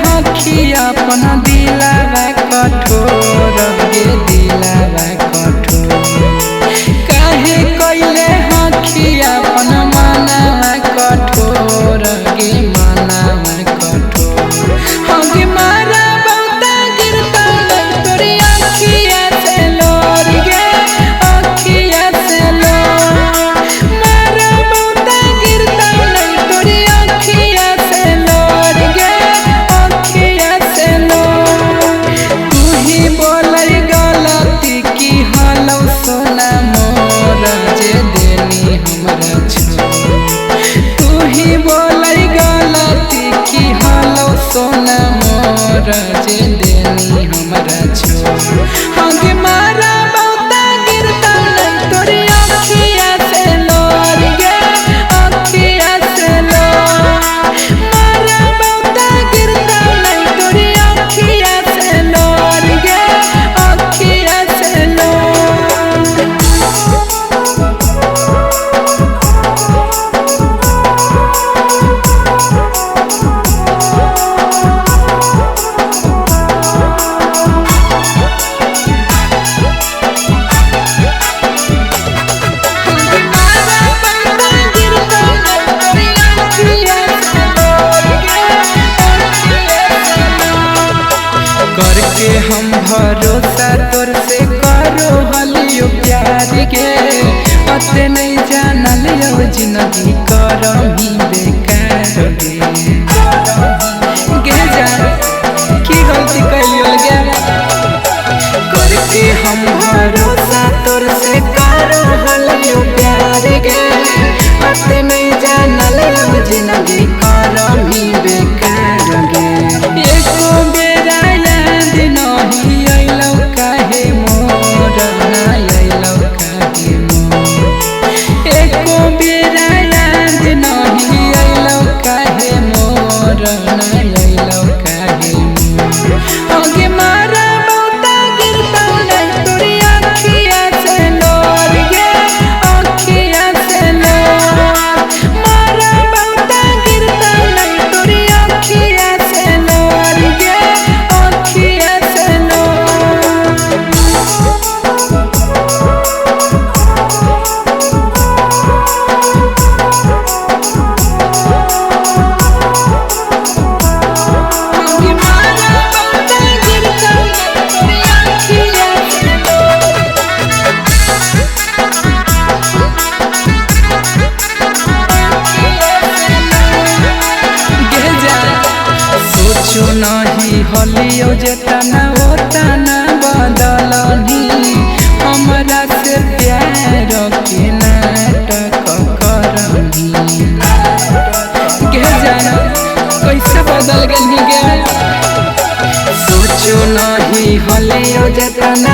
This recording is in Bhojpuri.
अपना दिलावा कठोर गे दिलावा कठोर काहे कइले हखिया अपना मनावा कठोर गे मनावा कठोर हगे मारा बहुता गिरता तोरी अखिया से लोर गे अखिया से लोर मारा बहुता गिरता तोरी अखिया से लोर गे सोना मोर जे देनी हमरा छोड़ तू ही बोलै गलती की हलो सोना मोर जे देनी हमरा छोड़ हगे मारा बहुता गिरता तोरी अखिया से लोर गे अखिया से लोर मारा बहुता गिरता तोरी अखिया से लोर गे अखिया से लोर करके हम भरोसा तोर से करो हलियो प्यार गे अते नहीं जानल यो जिंदगी करही बेकार गे जान की गलती कइलियो गे करके हम भरोसा तोर से करो हलियो प्यार गे अते नहीं जानल यो जिंदगी करही बेकार गे एको बेरा नहीं अइलौ काहे मोर नहीं अइलौ काहे मोर एको बेरा याद नहीं अइलौ काहे मोर नहीं अइलौ काहे मोर हगे मारा बहुता गिरता तोरी अखिया से लोर गे अखिया से लोर मारा बहुता गिरता तोरी अखिया से लोर गे अखिया नहीं हलियो जेतना ओतना बदलनी हमरा से प्यार के नाटक करनी गे जाना कैसे बदल गई गे सोचो नहीं हलियो जेतना